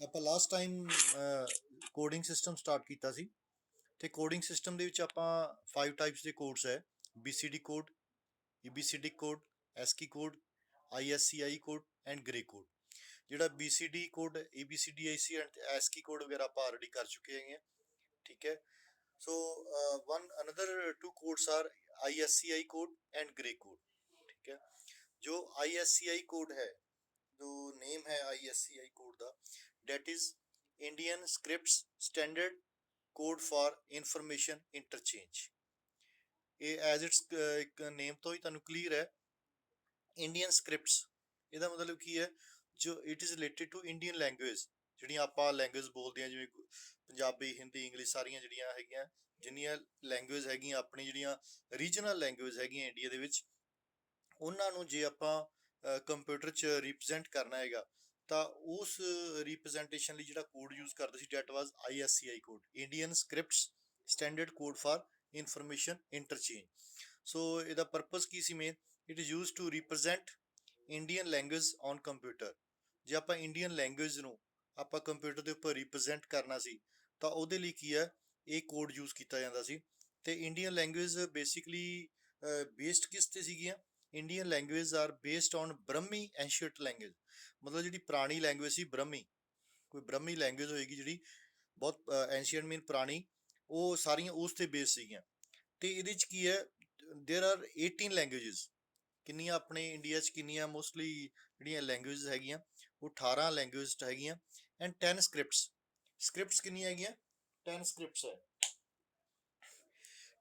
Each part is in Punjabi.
ਆਪਾਂ last time coding system start ਕੀਤਾ ਸੀ ਤੇ ਕੋਡਿੰਗ ਸਿਸਟਮ ਦੇ ਵਿੱਚ ਆਪਾਂ 5 ਟਾਈਪਸ ਦੇ ਕੋਡਸ ਹੈ। BCD code, EBCD code, ASCII code, ISCI code and grey code. ਜਿਹੜਾ BCD code, EBCD IC and ASCII code ਵਗੈਰਾ ਆਪਾਂ ਆਲਰੇਡੀ ਕਰ ਚੁੱਕੇ ਹੈਗੇ ਆ। ਠੀਕ ਹੈ। ਸੋ one another two codes are ISCI code and grey code. ਠੀਕ ਹੈ। ਜੋ ISCI ਕੋਡ ਹੈ, जो नेम है ISCI कोड का, that is Indian scripts standard code for information interchange. ये एज इट्स एक नेम तो ही तुहानू क्लीयर है। इंडियन स्क्रिप्ट्स ਇਹਦਾ ਮਤਲਬ ਕੀ ਹੈ, ਜੋ it is related to Indian language. ਜਿਹੜੀਆਂ ਆਪਾਂ ਲੈਂਗੁਏਜ ਬੋਲਦੇ ਹਾਂ, ਜਿਵੇਂ ਪੰਜਾਬੀ, ਹਿੰਦੀ, ਇੰਗਲਿਸ਼, ਸਾਰੀਆਂ ਜਿਹੜੀਆਂ ਹੈਗੀਆਂ, ਜਿੰਨੀਆਂ ਲੈਂਗੁਏਜ ਹੈਗੀਆਂ ਆਪਣੀ, ਜਿਹੜੀਆਂ ਰੀਜਨਲ ਲੈਂਗੁਏਜ ਹੈਗੀਆਂ ਇੰਡੀਆ ਦੇ ਵਿੱਚ, ਉਹਨਾਂ ਨੂੰ ਜੇ ਆਪਾਂ ਕੰਪਿਊਟਰ 'ਚ ਰਿਪਰੈਜ਼ੈਂਟ ਕਰਨਾ ਹੈਗਾ ਤਾਂ ਉਸ ਰਿਪਰੈਜ਼ੈਂਟੇਸ਼ਨ ਲਈ ਜਿਹੜਾ ਕੋਡ ਯੂਜ਼ ਕਰਦੇ ਸੀ, that was ISCI code, Indian scripts standard code for information interchange. So ਇਹਦਾ ਪਰਪਸ ਕੀ ਸੀ main? It is use to represent Indian language on computer. ਜੇ ਆਪਾਂ ਇੰਡੀਅਨ ਲੈਂਗੁਏਜ ਨੂੰ ਆਪਾਂ ਕੰਪਿਊਟਰ ਦੇ ਉੱਪਰ ਰਿਪਰੈਜ਼ੈਂਟ ਕਰਨਾ ਸੀ ਤਾਂ ਉਹਦੇ ਲਈ ਕੀ ਹੈ, ਇਹ ਕੋਡ ਯੂਜ਼ ਕੀਤਾ ਜਾਂਦਾ ਸੀ। ਤੇ ਇੰਡੀਅਨ ਲੈਂਗੁਏਜ ਬੇਸਿਕਲੀ ਬੇਸਡ ਕਿਸ ਤੇ ਸੀਗੀਆਂ? Indian language are based on Brahmi ancient language. ਮਤਲਬ ਜਿਹੜੀ ਪੁਰਾਣੀ ਲੈਂਗੁਏਜ ਸੀ ਬ੍ਰਹਮੀ, ਕੋਈ ਬ੍ਰਹਮੀ ਲੈਂਗੁਏਜ ਹੋਏਗੀ ਜਿਹੜੀ ਬਹੁਤ ਐਂਸ਼ੀਅੰਟ ਮੀਨ ਪੁਰਾਣੀ, ਉਹ ਸਾਰੀਆਂ ਉਸ ਤੇ ਬੇਸ ਸੀਗੀਆਂ। ਤੇ ਇਹਦੇ 'ਚ ਕੀ ਹੈ, ਦੇਰ ਆਰ 18 ਲੈਂਗੁਏਜਸ। ਕਿੰਨੀਆਂ ਆਪਣੇ ਇੰਡੀਆ 'ਚ ਕਿੰਨੀਆਂ ਮੋਸਟਲੀ ਜਿਹੜੀਆਂ ਲੈਂਗੁਏਜ ਹੈਗੀਆਂ, ਉਹ 18 ਲੈਂਗੁਏਜ ਹੈਗੀਆਂ ਐਂਡ 10 ਸਕ੍ਰਿਪਟਸ। ਸਕ੍ਰਿਪਟਸ ਕਿੰਨੀਆਂ ਹੈਗੀਆਂ? 10 ਸਕ੍ਰਿਪਟਸ ਹੈ।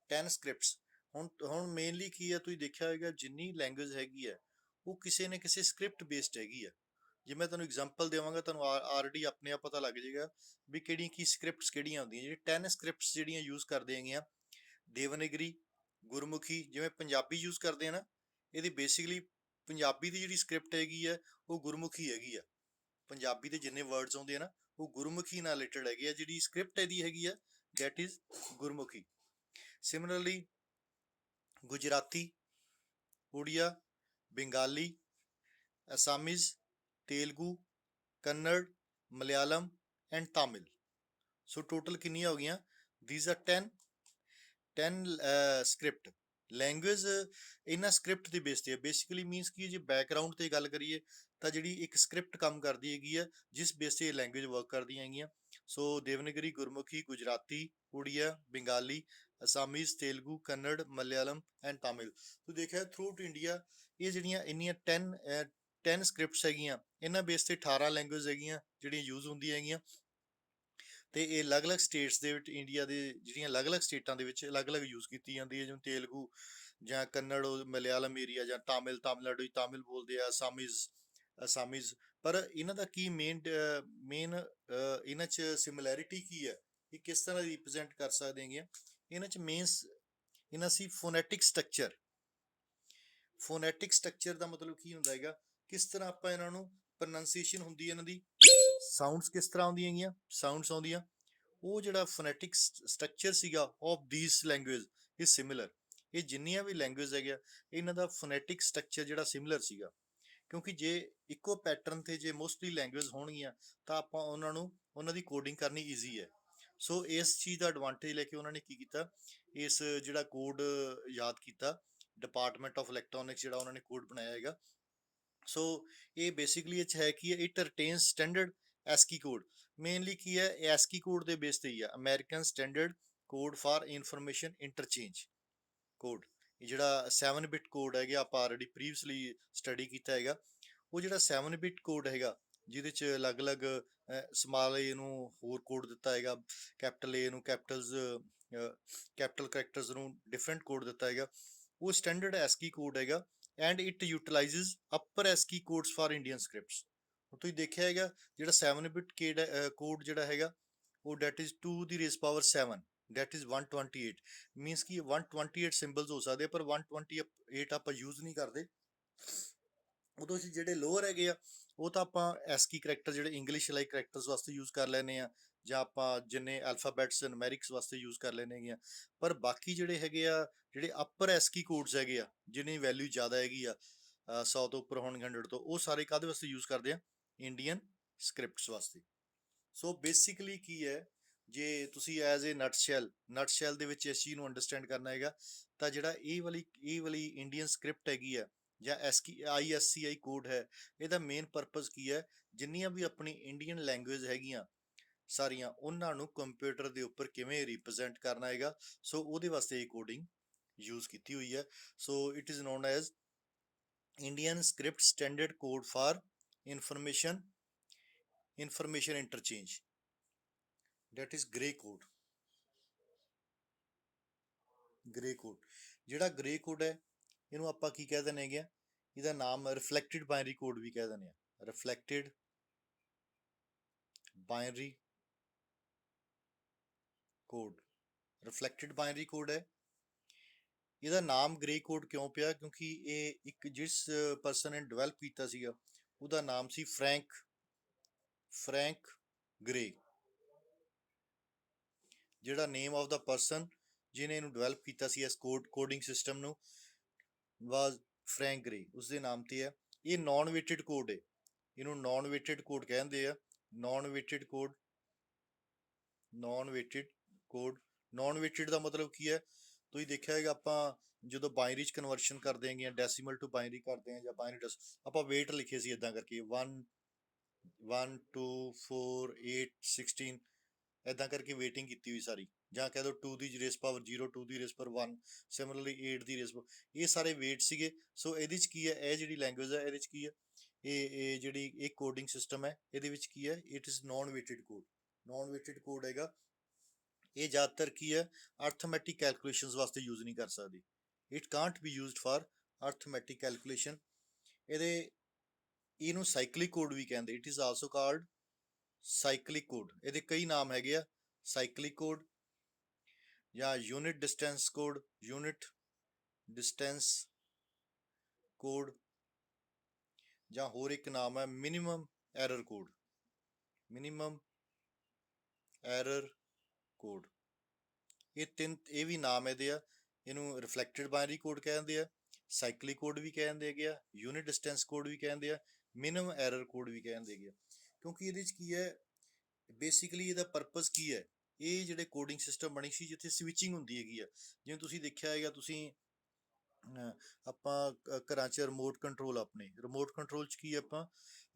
10 ਸਕ੍ਰਿਪਟਸ। ਹੁਣ ਮੇਨਲੀ ਕੀ ਹੈ, ਤੁਸੀਂ ਦੇਖਿਆ ਹੋਏਗਾ ਜਿੰਨੀ ਲੈਂਗੁਏਜ ਹੈਗੀ ਹੈ ਉਹ ਕਿਸੇ ਨਾ ਕਿਸੇ ਸਕ੍ਰਿਪਟ ਬੇਸਡ ਹੈਗੀ ਆ। ਜੇ ਮੈਂ ਤੁਹਾਨੂੰ ਐਗਜ਼ਾਮਪਲ ਦੇਵਾਂਗਾ, ਤੁਹਾਨੂੰ ਆਲਰੇਡੀ ਆਪਣੇ ਆਪ ਪਤਾ ਲੱਗ ਜਾਏਗਾ ਵੀ ਕਿਹੜੀਆਂ ਕੀ ਸਕ੍ਰਿਪਟਸ ਕਿਹੜੀਆਂ ਹੁੰਦੀਆਂ। ਜਿਹੜੀ 10 ਸਕ੍ਰਿਪਟਸ ਜਿਹੜੀਆਂ ਯੂਜ਼ ਕਰਦੇ ਹੈਗੀਆਂ, ਦੇਵਨਾਗਰੀ, ਗੁਰਮੁਖੀ, ਜਿਵੇਂ ਪੰਜਾਬੀ ਯੂਜ਼ ਕਰਦੇ ਆ ਨਾ, ਇਹਦੀ ਬੇਸਿਕਲੀ ਪੰਜਾਬੀ ਦੀ ਜਿਹੜੀ ਸਕ੍ਰਿਪਟ ਹੈਗੀ ਆ ਉਹ ਗੁਰਮੁਖੀ ਹੈਗੀ ਆ। ਪੰਜਾਬੀ ਦੇ ਜਿੰਨੇ ਵਰਡਸ ਆਉਂਦੇ ਆ ਨਾ, ਉਹ ਗੁਰਮੁਖੀ ਨਾਲ ਰਿਲੇਟਡ ਹੈਗੇ ਆ। ਜਿਹੜੀ ਸਕ੍ਰਿਪਟ ਇਹਦੀ ਹੈਗੀ ਆ, that is Gurmukhi. Similarly Gujarati, Oriya, Bengali, Assamese, Telugu, Kannada, Malayalam and Tamil. So total कितनी हो गई? These are 10 script. लैंग्वेज इन्ना स्क्रिप्ट की बेस ते बेसिकली मीनस कि जे बैकग्राउंड ते गल करिए तो जी एक स्क्रिप्ट काम करती है जिस बेस से लैंग्वेज वर्क करती है। सो देवनागरी, गुरमुखी, गुजराती, उड़िया, बंगाली, असामीज, तेलुगू, कन्नड़, मलयालम एंड तमिल। तो देखा थ्रू आउट इंडिया ये ਜਿਹੜੀਆਂ ਇੰਨੀਆਂ 10 ਸਕ੍ਰਿਪਟਸ ਹੈਗੀਆਂ, ਇਹਨਾਂ ਬੇਸ ਤੇ 18 ਲੈਂਗੁਏਜ ਹੈਗੀਆਂ ਜਿਹੜੀਆਂ ਯੂਜ਼ ਹੁੰਦੀਆਂ ਹੈਗੀਆਂ। ਤੇ ਇਹ ਅਲੱਗ-ਅਲੱਗ ਸਟੇਟਸ ਦੇ ਵਿੱਚ, ਇੰਡੀਆ ਦੇ ਜਿਹੜੀਆਂ ਅਲੱਗ-ਅਲੱਗ ਸਟੇਟਾਂ ਦੇ ਵਿੱਚ ਅਲੱਗ-ਅਲੱਗ ਯੂਜ਼ ਕੀਤੀ ਜਾਂਦੀ ਹੈ। ਜਿਵੇਂ ਤੇਲਗੂ ਜਾਂ ਕੰਨੜ ਮਲਿਆਲਮ ਏਰੀਆ, ਜਾਂ ਤਾਮਿਲਨਾਡੂ ਤਾਮਿਲ ਬੋਲਦੇ ਆ, ਅਸਾਮੀਜ਼। ਪਰ ਇਹਨਾਂ ਦਾ ਕੀ ਮੇਨ ਇਹਨਾਂ 'ਚ ਸਿਮਿਲੈਰਿਟੀ ਕੀ ਹੈ, ਇਹ ਕਿਸ ਤਰ੍ਹਾਂ ਰਿਪਰੈਜ਼ੈਂਟ ਕਰ ਸਕਦੇ ਹੈਗੇ? ਇਹਨਾਂ 'ਚ ਇਹਨਾਂ ਸੀ ਫੋਨੈਟਿਕ ਸਟਰਕਚਰ। ਫੋਨੈਟਿਕ ਸਟਰਕਚਰ ਦਾ ਮਤਲਬ ਕੀ ਹੁੰਦਾ ਹੈਗਾ, ਕਿਸ ਤਰ੍ਹਾਂ ਆਪਾਂ ਇਹਨਾਂ ਨੂੰ ਪ੍ਰੋਨਾਂਸੀਏਸ਼ਨ ਹੁੰਦੀ ਹੈ ਇਹਨਾਂ ਦੀ, ਸਾਊਂਡਸ ਕਿਸ ਤਰ੍ਹਾਂ ਆਉਂਦੀਆਂ ਹੈਗੀਆਂ, ਸਾਊਂਡਸ ਆਉਂਦੀਆਂ, ਉਹ ਜਿਹੜਾ ਫੋਨੈਟਿਕ ਸਟਰਕਚਰ ਸੀਗਾ of these language is similar. ਇਹ ਜਿੰਨੀਆਂ ਵੀ ਲੈਂਗੁਏਜ ਹੈਗੀਆਂ, ਇਹਨਾਂ ਦਾ ਫੋਨੈਟਿਕ ਸਟਰਕਚਰ ਜਿਹੜਾ ਸਿਮਿਲਰ ਸੀਗਾ। ਕਿਉਂਕਿ ਜੇ ਇੱਕੋ ਪੈਟਰਨ ਤੇ ਜੇ ਮੋਸਟਲੀ ਲੈਂਗੁਏਜ ਹੋਣਗੀਆਂ ਤਾਂ ਆਪਾਂ ਉਹਨਾਂ ਦੀ ਕੋਡਿੰਗ ਕਰਨੀ ਈਜ਼ੀ ਹੈ। ਸੋ ਇਸ ਚੀਜ਼ ਦਾ ਐਡਵਾਂਟੇਜ ਲੈ ਕੇ ਉਹਨਾਂ ਨੇ ਕੀ ਕੀਤਾ, ਇਸ ਜਿਹੜਾ ਕੋਡ ਯਾਦ ਕੀਤਾ, ਡਿਪਾਰਟਮੈਂਟ ਆਫ ਇਲੈਕਟ੍ਰੋਨਿਕਸ ਜਿਹੜਾ ਉਹਨਾਂ ਨੇ ਕੋਡ ਬਣਾਇਆ ਹੈਗਾ। ਸੋ ਇਹ ਬੇਸਿਕਲੀ ਇਹ 'ਚ ਹੈ ਕਿ it retain standard ASCII code. Mainly ਕੀ ਹੈ, ਇਹ ASCII ਕੋਡ ਦੇ ਬੇਸ ਤੇ ਹੀ ਆ, American standard code for information interchange code. ਇਹ ਜਿਹੜਾ 7 ਬਿਟ ਕੋਡ ਹੈਗਾ, ਆਪਾਂ ਆਲਰੇਡੀ ਪ੍ਰੀਵੀਅਸਲੀ ਸਟੱਡੀ ਕੀਤਾ ਹੈਗਾ। ਉਹ ਜਿਹੜਾ 7 ਬਿਟ ਕੋਡ ਹੈਗਾ, ਜਿਹਦੇ 'ਚ ਅਲੱਗ-ਅਲੱਗ ਸਮਾਲ ਏ ਨੂੰ ਹੋਰ ਕੋਡ ਦਿੱਤਾ ਹੈਗਾ, ਕੈਪੀਟਲ ਏ ਨੂੰ ਕੈਪੀਟਲ ਕਰੈਕਟਰਸ ਨੂੰ ਡਿਫਰੈਂਟ ਕੋਡ ਦਿੱਤਾ ਹੈਗਾ, ਉਹ ਸਟੈਂਡਰਡ ASCII ਕੋਡ ਹੈਗਾ। And it utilises upper ASCII codes for Indian scripts. ਤੁਸੀਂ ਦੇਖਿਆ ਹੈਗਾ ਜਿਹੜਾ 7 ਬਿਟ ਕੋਡ ਜਿਹੜਾ ਹੈਗਾ, ਉਹ ਡੈਟ ਇਜ਼ 2 ਦੀ raise power 7, that is 128। Means ਕਿ 128 ਸਿੰਬਲਸ ਹੋ ਸਕਦੇ, ਪਰ 128 ਆਪਾਂ ਯੂਜ਼ ਨਹੀਂ ਕਰਦੇ। ਉਦੋਂ ਜਿਹੜੇ ਲੋਅਰ ਹੈਗੇ ਆ, ਉਹ ਤਾਂ ਆਪਾਂ ASCII ਕਰੈਕਟਰ ਜਿਹੜੇ ਇੰਗਲਿਸ਼ ਲਾਈਕ ਕਰੈਕਟਰਸ ਵਾਸਤੇ ਯੂਜ਼ ਕਰ ਲੈਂਦੇ ਆ, ਜਾਂ ਆਪਾਂ ਜਿੰਨੇ ਅਲਫਾਬੈਟਸ ਨੁਮੈਰਿਕਸ ਵਾਸਤੇ ਯੂਜ਼ ਕਰ ਲੈਂਦੇ ਹੈਗੇ ਆ। ਪਰ ਬਾਕੀ ਜਿਹੜੇ ਹੈਗੇ ਆ, ਜਿਹੜੇ ਅਪਰ ASCII ਕੋਡਸ ਹੈਗੇ ਆ, ਜਿਹਨੀ ਵੈਲਿਊ ਜ਼ਿਆਦਾ ਹੈਗੀ ਆ 100 ਤੋਂ ਉੱਪਰ ਹੋਣ 100 ਤੋਂ, ਉਹ ਸਾਰੇ ਕਾਹਦੇ ਵਾਸਤੇ ਯੂਜ਼ ਕਰਦੇ ਆ? ਇੰਡੀਅਨ ਸਕ੍ਰਿਪਟਸ ਵਾਸਤੇ। ਸੋ ਬੇਸਿਕਲੀ ਕੀ ਹੈ, ਜੇ ਤੁਸੀਂ ਐਜ਼ ਏ ਨਟਸ਼ੈਲ ਦੇ ਵਿੱਚ ਇਸ ਚੀਜ਼ ਨੂੰ ਅੰਡਰਸਟੈਂਡ ਕਰਨਾ ਹੈਗਾ, ਤਾਂ ਜਿਹੜਾ ਇਹ ਵਾਲੀ ਇੰਡੀਅਨ ਸਕ੍ਰਿਪਟ ਹੈਗੀ ਆ, ਜਾਂ ISCI ਕੋਡ ਹੈ, ਇਹਦਾ ਮੇਨ ਪਰਪਸ ਕੀ ਹੈ, ਜਿੰਨੀਆਂ ਵੀ ਆਪਣੀ ਇੰਡੀਅਨ ਲੈਂਗੁਏਜ ਹੈਗੀਆਂ ਸਾਰੀਆਂ, ਉਹਨਾਂ ਨੂੰ ਕੰਪਿਊਟਰ ਦੇ ਉੱਪਰ ਕਿਵੇਂ ਰਿਪਰੈਜ਼ੈਂਟ ਕਰਨਾ ਹੈਗਾ, ਸੋ ਉਹਦੇ ਵਾਸਤੇ ਇਹ ਕੋਡਿੰਗ ਯੂਜ਼ ਕੀਤੀ ਹੋਈ ਹੈ। So it is non as Indian script standard code for information interchange, that is gray code। Grey code, ਜਿਹੜਾ ਗ੍ਰੇ ਕੋਡ ਹੈ, ਇਹਨੂੰ ਆਪਾਂ ਕੀ ਕਹਿ ਦਿੰਦੇ ਹੈਗੇ ਆ, ਇਹਦਾ ਨਾਮ ਰਿਫਲੈਕਟਿਡ ਬਾਈਨਰੀ ਕੋਡ ਵੀ ਕਹਿ ਦਿੰਦੇ ਆ। ਰਿਫਲੈਕਟਿਡ ਬਾਈਨਰੀ ਕੋਡ, ਰਿਫਲੈਕਟਿਡ ਬਾਈਨਰੀ ਕੋਡ ਹੈ। ਇਹਦਾ ਨਾਮ ਗ੍ਰੇ ਕੋਡ ਕਿਉਂ ਪਿਆ, ਕਿਉਂਕਿ ਇਹ ਇੱਕ ਜਿਸ ਪਰਸਨ ਨੇ ਡਿਵੈਲਪ ਕੀਤਾ ਸੀਗਾ, ਉਹਦਾ ਨਾਮ ਸੀ ਫਰੈਂਕ ਗ੍ਰੇ। ਜਿਹੜਾ ਨੇਮ ਆਫ ਦਾ ਪਰਸਨ ਜਿਹਨੇ ਇਹਨੂੰ ਡਿਵੈਲਪ ਕੀਤਾ ਸੀ ਇਸ ਕੋਡਿੰਗ ਸਿਸਟਮ ਨੂੰ, ਵਾਜ ਫਰੈਂਕ ਗ੍ਰੇ, ਉਸਦੇ ਨਾਮ ਤੇ ਹੈ। ਇਹ ਨॉन ਵੇਟਡ ਕੋਡ ਹੈ, ਇਹਨੂੰ ਨॉन ਵੇਟਡ ਕੋਡ ਕਹਿੰਦੇ ਆ। ਨॉन ਵੇਟਡ ਕੋਡ, ਨॉन ਵੇਟਡ ਦਾ ਮਤਲਬ ਕੀ ਹੈ, ਤੁਸੀਂ ਦੇਖਿਆ ਹੈਗਾ, ਆਪਾਂ ਜਦੋਂ ਬਾਈਨਰੀ ਚ ਕਨਵਰਸ਼ਨ ਕਰਦੇ ਹੈਗੇ ਆ, ਡੈਸੀਮਲ ਟੂ ਬਾਈਨਰੀ ਕਰਦੇ ਆ, ਜਾਂ ਬਾਈਨਰੀ ਆਪਾਂ ਵੇਟ ਲਿਖੇ ਸੀ ਇਦਾਂ ਕਰਕੇ 1 1 2 4 8 16, ਇਦਾਂ ਕਰਕੇ ਵੇਟਿੰਗ ਕੀਤੀ ਹੋਈ ਸਾਰੀ, ਜਾਂ ਕਹਿ ਦਿਓ 2 ਦੀ ਰੇਸ ਪਾਵਰ 0, 2 ਦੀ ਰੇਸ ਪਾਵਰ 1, ਸਿਮਿਲਰਲੀ 8 ਦੀ ਰੇਸ ਪਾਵਰ, ਇਹ ਸਾਰੇ ਵੇਟ ਸੀਗੇ। ਸੋ ਇਹਦੇ ਚ ਕੀ ਹੈ, ਇਹ ਜਿਹੜੀ ਲੈਂਗੁਏਜ ਹੈ, ਇਹਦੇ ਚ ਕੀ ਹੈ, ਇਹ ਜਿਹੜੀ ਇਹ ਕੋਡਿੰਗ ਸਿਸਟਮ ਹੈ, ਇਹਦੇ ਵਿੱਚ ਕੀ ਹੈ, it is non weighted code. Non weighted code ਹੈਗਾ, ਇਹ ਜ਼ਿਆਦਾਤਰ ਕੀ ਹੈ, ਅਰਥਮੈਟਿਕ ਕੈਲਕੂਲੇਸ਼ਨਸ ਵਾਸਤੇ ਯੂਜ਼ ਨਹੀਂ ਕਰ ਸਕਦੀ। It can't be used for arithmetic calculation. ਇਹਨੂੰ ਸਾਈਕਲਿਕ ਕੋਡ ਵੀ ਕਹਿੰਦੇ, it is also called cyclic code. ਇਹਦੇ ਕਈ ਨਾਮ ਹੈਗੇ ਆ, ਸਾਈਕਲਿਕ ਕੋਡ ਜਾਂ ਯੂਨਿਟ ਡਿਸਟੈਂਸ ਕੋਡ, ਜਾਂ ਹੋਰ ਇੱਕ ਨਾਮ ਹੈ ਮਿਨੀਮਮ ਐਰਰ ਕੋਡ। ਇਹ ਵੀ ਨਾਮ ਇਹਦੇ ਆ। ਇਹਨੂੰ ਰਿਫਲੈਕਟਿਡ ਬਾਈਨਰੀ ਕੋਡ ਕਹਿੰਦੇ ਆ, ਸਾਈਕਲਿਕ ਕੋਡ ਵੀ ਕਹਿੰਦੇ ਹੈਗੇ ਆ, ਯੂਨਿਟ ਡਿਸਟੈਂਸ ਕੋਡ ਵੀ ਕਹਿੰਦੇ ਆ, ਮਿਨੀਮਮ ਐਰਰ ਕੋਡ ਵੀ ਕਹਿੰਦੇ ਹੈਗੇ ਆ। ਕਿਉਂਕਿ ਇਹਦੇ 'ਚ ਕੀ ਹੈ, ਬੇਸਿਕਲੀ ਇਹਦਾ ਪਰਪਸ ਕੀ ਹੈ, ਇਹ ਜਿਹੜੇ ਕੋਡਿੰਗ ਸਿਸਟਮ ਬਣੀ ਸੀ ਜਿੱਥੇ ਸਵਿਚਿੰਗ ਹੁੰਦੀ ਹੈਗੀ ਆ, ਜਿਵੇਂ ਤੁਸੀਂ ਦੇਖਿਆ ਹੈਗਾ, ਆਪਾਂ ਘਰਾਂ 'ਚ ਰਿਮੋਟ ਕੰਟਰੋਲ, ਆਪਣੇ ਰਿਮੋਟ ਕੰਟਰੋਲ 'ਚ ਕੀ ਆਪਾਂ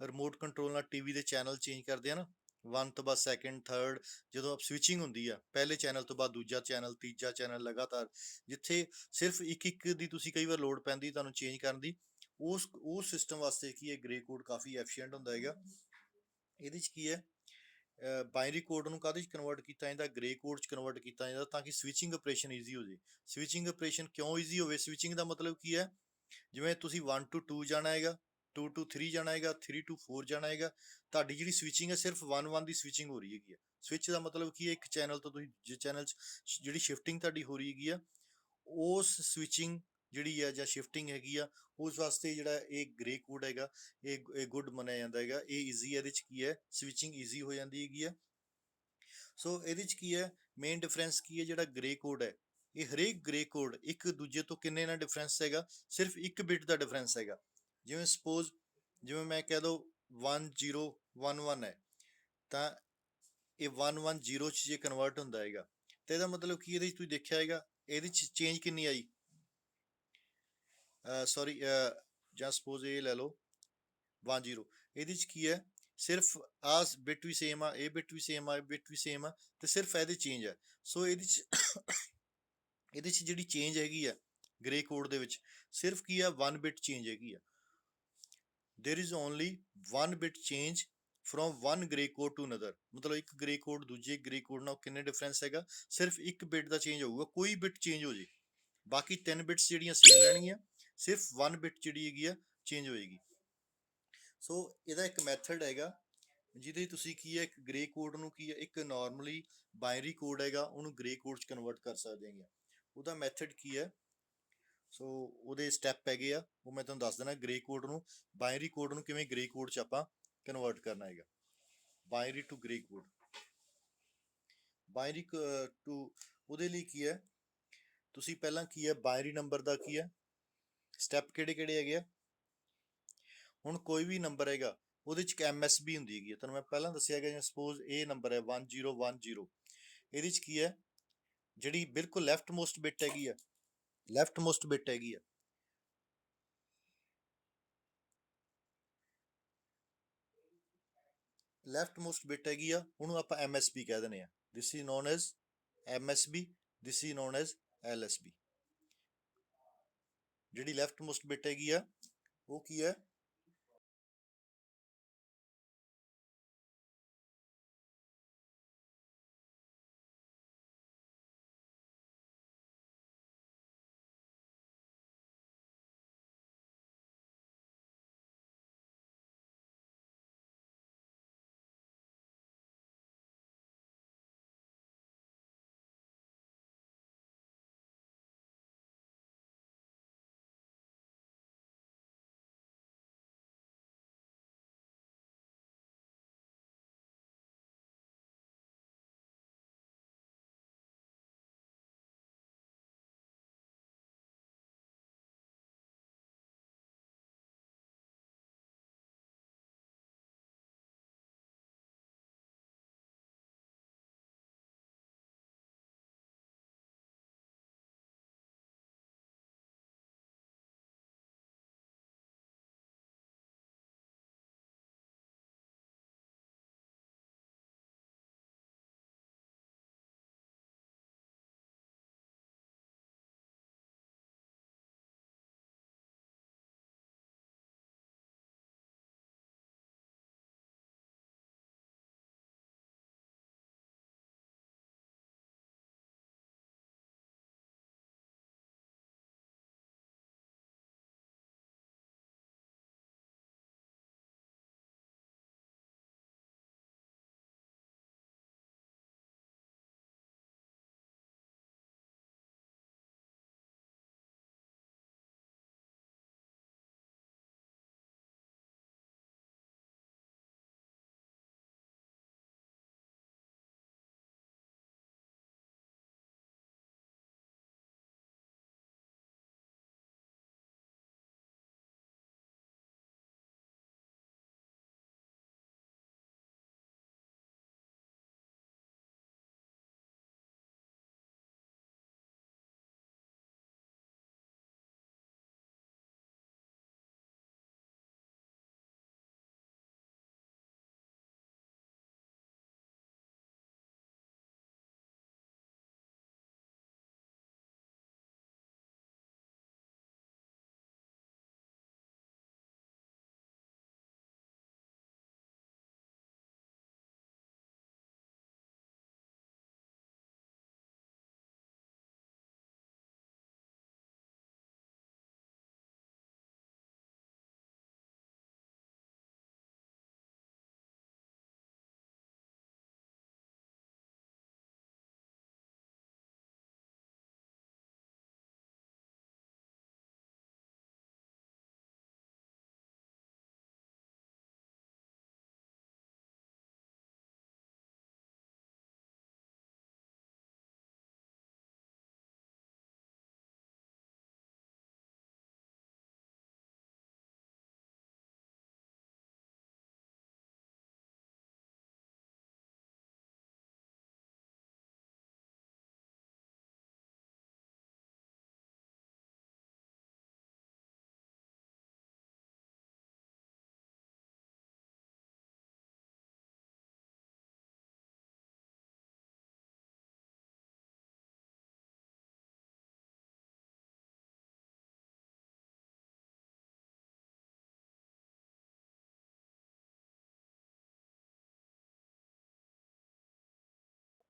ਰਿਮੋਟ ਕੰਟਰੋਲ ਨਾਲ ਟੀਵੀ ਦੇ ਚੈਨਲ ਚੇਂਜ ਕਰਦੇ ਆ ਨਾ, 1 ਤੋਂ ਬਾਅਦ 2nd 3rd, ਜਦੋਂ ਸਵਿਚਿੰਗ ਹੁੰਦੀ ਆ, ਪਹਿਲੇ ਚੈਨਲ ਤੋਂ ਬਾਅਦ ਦੂਜਾ ਚੈਨਲ, ਤੀਜਾ ਚੈਨਲ, ਲਗਾਤਾਰ, ਜਿੱਥੇ ਸਿਰਫ ਇੱਕ ਦੀ ਤੁਸੀਂ ਕਈ ਵਾਰ ਲੋਡ ਪੈਂਦੀ ਤੁਹਾਨੂੰ ਚੇਂਜ ਕਰਨ ਦੀ, ਉਸ ਸਿਸਟਮ ਵਾਸਤੇ ਕੀ ਹੈ, ਗ੍ਰੇ ਕੋਡ ਕਾਫੀ ਐਫੀਸ਼ੀਐਂਟ ਹੁੰਦਾ ਹੈਗਾ। ਇਹਦੇ 'ਚ ਕੀ ਹੈ, ਬਾਈਨਰੀ ਕੋਡ ਨੂੰ ਕਾਹਦੇ 'ਚ ਕਨਵਰਟ ਕੀਤਾ ਜਾਂਦਾ, ਗ੍ਰੇ ਕੋਡ 'ਚ ਕਨਵਰਟ ਕੀਤਾ ਜਾਂਦਾ, ਤਾਂ ਕਿ ਸਵਿਚਿੰਗ ਆਪਰੇਸ਼ਨ ਈਜ਼ੀ ਹੋ ਜੇ। ਸਵਿਚਿੰਗ ਆਪਰੇਸ਼ਨ ਕਿਉਂ ਈਜ਼ੀ ਹੋਵੇ, ਸਵਿਚਿੰਗ ਦਾ ਮਤਲਬ ਕੀ ਹੈ, ਜਿਵੇਂ ਤੁਸੀਂ 1 to 2 ਜਾਣਾ ਹੈਗਾ, 2 to 3 ਜਾਣਾ ਹੈਗਾ, 3 to 4 ਜਾਣਾ ਹੈਗਾ, ਤੁਹਾਡੀ ਜਿਹੜੀ ਸਵਿਚਿੰਗ ਹੈ ਸਿਰਫ 1 ਦੀ ਸਵਿਚਿੰਗ ਹੋ ਰਹੀ ਹੈਗੀ ਹੈ। ਸਵਿਚ ਦਾ ਮਤਲਬ ਕੀ ਹੈ, ਇੱਕ ਚੈਨਲ ਤੋਂ ਤੁਸੀਂ ਜਿਸ ਚੈਨਲ 'ਚ ਜਿਹੜੀ ਸ਼ਿਫਟਿੰਗ ਤੁਹਾਡੀ ਹੋ ਰਹੀ ਹੈਗੀ ਆ, ਉਸ ਸਵਿਚਿੰਗ ਜਿਹੜੀ ਹੈ ਜਾਂ ਸ਼ਿਫਟਿੰਗ ਹੈਗੀ ਆ, ਉਸ ਵਾਸਤੇ ਜਿਹੜਾ ਇਹ ਗ੍ਰੇ ਕੋਡ ਹੈਗਾ, ਇਹ ਗੁੱਡ ਮੰਨਿਆ ਜਾਂਦਾ ਹੈਗਾ। ਇਹ ਈਜ਼ੀ, ਇਹਦੇ 'ਚ ਕੀ ਹੈ, ਸਵਿਚਿੰਗ ਈਜ਼ੀ ਹੋ ਜਾਂਦੀ ਹੈਗੀ ਆ। ਸੋ ਇਹਦੇ 'ਚ ਕੀ ਹੈ, ਮੇਨ ਡਿਫਰੈਂਸ ਕੀ ਹੈ, ਜਿਹੜਾ ਗ੍ਰੇ ਕੋਡ ਹੈ, ਇਹ ਹਰੇਕ ਗ੍ਰੇ ਕੋਡ ਇੱਕ ਦੂਜੇ ਤੋਂ ਕਿੰਨੇ ਨਾਲ ਡਿਫਰੈਂਸ ਹੈਗਾ, ਸਿਰਫ ਇੱਕ ਬਿਟ ਦਾ ਡਿਫਰੈਂਸ ਹੈਗਾ। ਜਿਵੇਂ ਮੈਂ ਕਹਿ ਦੋ 1011 ਹੈ, ਤਾਂ ਇਹ 110 'ਚ ਜੇ ਕਨਵਰਟ ਹੁੰਦਾ ਹੈਗਾ, ਤੇ ਇਹਦਾ ਮਤਲਬ ਕੀ, ਇਹਦੇ 'ਚ ਤੁਸੀਂ ਦੇਖਿਆ ਹੈਗਾ, ਇਹਦੇ 'ਚ ਚੇਂਜ ਕਿੰਨੀ ਆਈ, ਸੌਰੀ, ਜਾਂ ਸਪੋਜ਼ ਇਹ ਲੈ ਲਓ 10, ਇਹਦੇ 'ਚ ਕੀ ਹੈ, ਸਿਰਫ ਆਹ ਬਿਟ ਵੀ ਸੇਮ ਆ, ਇਹ ਬਿਟ ਵੀ ਸੇਮ ਆ, ਇਹ ਬਿਟ ਵੀ ਸੇਮ ਆ, ਤੇ ਸਿਰਫ ਇਹਦੇ ਚੇਂਜ ਹੈ। ਸੋ ਇਹਦੇ 'ਚ ਜਿਹੜੀ ਚੇਂਜ ਹੈਗੀ ਆ ਗ੍ਰੇ ਕੋਡ ਦੇ ਵਿੱਚ, ਸਿਰਫ ਕੀ ਆ, 1 ਬਿਟ ਚੇਂਜ ਹੈਗੀ ਆ। there is only 1 bit change from one gray code to another। ਮਤਲਬ ਇੱਕ ਗ੍ਰੇ ਕੋਡ ਦੂਜੇ ਗ੍ਰੇ ਕੋਡ ਨਾਲ ਕਿੰਨੇ ਡਿਫਰੈਂਸ ਹੈਗਾ, ਸਿਰਫ ਇੱਕ ਬਿਟ ਦਾ ਚੇਂਜ ਹੋਊਗਾ, ਕੋਈ ਬਿਟ ਚੇਂਜ ਹੋ ਜੇ, ਬਾਕੀ 3 ਬਿਟਸ ਜਿਹੜੀਆਂ ਸੇਮ ਰਹਿਣਗੀਆਂ, ਸਿਰਫ 1 ਬਿਟ ਜਿਹੜੀ ਹੈਗੀ ਆ ਚੇਂਜ ਹੋਏਗੀ। ਸੋ ਇਹਦਾ ਇੱਕ ਮੈਥਡ ਹੈਗਾ, ਜਿਹਦੇ ਤੁਸੀਂ ਕੀ ਹੈ, ਇੱਕ ਗ੍ਰੇ ਕੋਡ ਨੂੰ ਕੀ ਹੈ, ਇੱਕ ਨਾਰਮਲੀ ਬਾਈਨਰੀ ਕੋਡ ਹੈਗਾ, ਉਹਨੂੰ ਗ੍ਰੇ ਕੋਡ 'ਚ ਕਨਵਰਟ ਕਰ ਸਕਦੇ ਹੈਗੇ। ਉਹਦਾ ਮੈਥਡ ਕੀ ਹੈ, ਸੋ ਉਹਦੇ ਸਟੈਪ ਹੈਗੇ ਆ, ਉਹ ਮੈਂ ਤੁਹਾਨੂੰ ਦੱਸ ਦੇਣਾ। ਗ੍ਰੇ ਕੋਡ ਨੂੰ, ਬਾਈਨਰੀ ਕੋਡ ਨੂੰ ਕਿਵੇਂ ਗ੍ਰੇ ਕੋਡ 'ਚ ਆਪਾਂ ਕਨਵਰਟ ਕਰਨਾ ਹੈਗਾ, binary to gray code. Binary to, ਉਹਦੇ ਲਈ ਕੀ ਹੈ, ਤੁਸੀਂ ਪਹਿਲਾਂ ਕੀ ਹੈ, ਬਾਈਨਰੀ ਨੰਬਰ ਦਾ ਕੀ ਹੈ, ਸਟੈਪ ਕਿਹੜੇ ਕਿਹੜੇ ਹੈਗੇ ਆ। ਹੁਣ ਕੋਈ ਵੀ ਨੰਬਰ ਹੈਗਾ, ਉਹਦੇ 'ਚ ਇੱਕ MSB ਹੁੰਦੀ ਹੈਗੀ ਹੈ। ਤੁਹਾਨੂੰ ਮੈਂ ਪਹਿਲਾਂ ਦੱਸਿਆ ਗਿਆ, ਜਿਵੇਂ ਸਪੋਜ਼ ਇਹ ਨੰਬਰ ਹੈ 1010, ਇਹਦੇ 'ਚ ਕੀ ਹੈ, ਜਿਹੜੀ ਬਿਲਕੁਲ ਲੈਫਟ ਮੋਸਟ ਬਿਟ ਹੈਗੀ ਆ, ਲੈਫਟ ਮੋਸਟ ਬਿਟ ਹੈਗੀ ਆ, ਲੈਫਟ ਮੋਸਟ ਬਿਟ ਹੈਗੀ ਆ, ਉਹਨੂੰ ਆਪਾਂ MSB ਕਹਿ ਦਿੰਦੇ ਆ। This is non as MSB, this is non as LSB। ਜਿਹੜੀ ਲੈਫਟ ਮੋਸਟ ਬਿਟ ਹੈਗੀ ਆ ਉਹ ਕੀ ਹੈ,